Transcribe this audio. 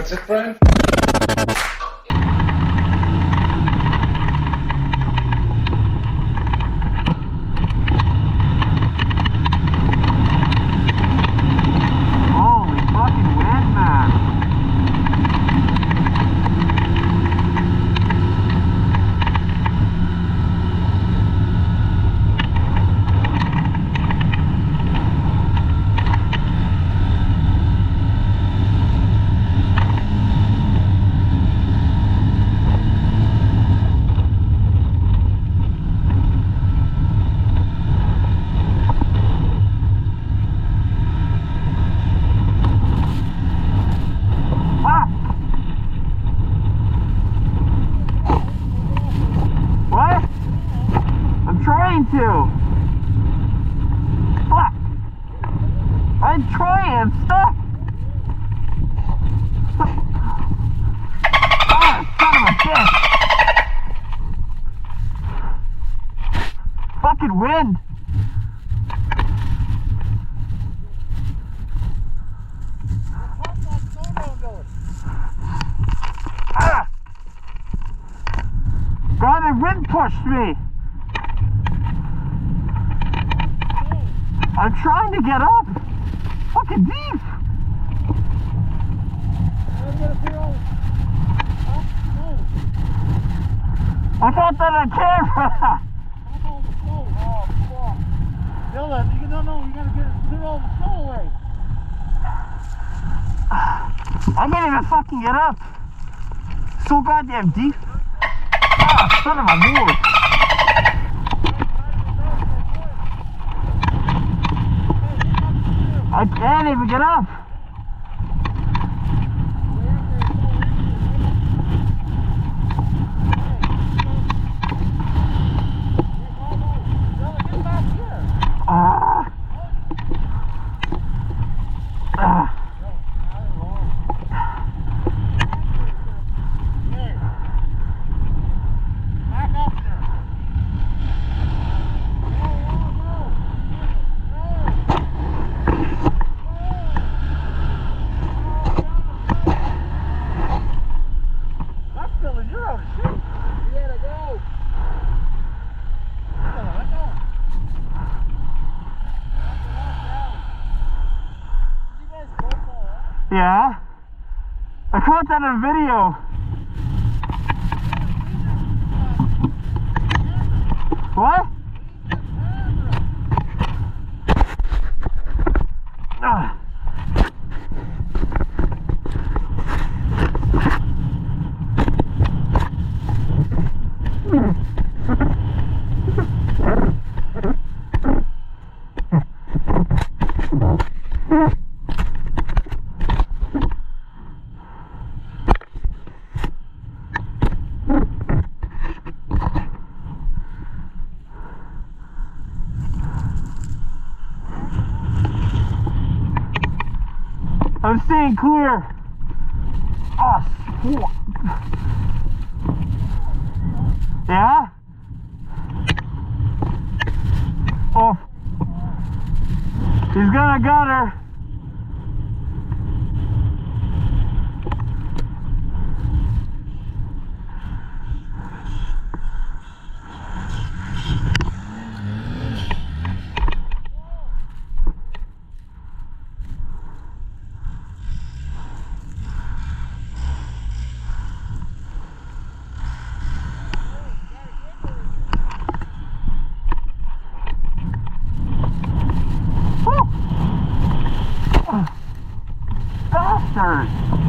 That's it, Brian? Holy fucking wind, man. What? I'm trying to. Fuck. I'm trying. Stop. Ah, son of a bitch. Fucking wind. Ah. God, the wind pushed me. I'm trying to get up. Fucking deep. I got that on camera. Dylan, you gotta clear all the snow away. I can't even fucking get up. So goddamn deep. Ah, son of a moor. I can't even get up. Ah. Ah. Yeah, I caught that on video. What? Ah. I'm staying clear. Oh, yeah? Oh. He's gonna gutter. Bastard!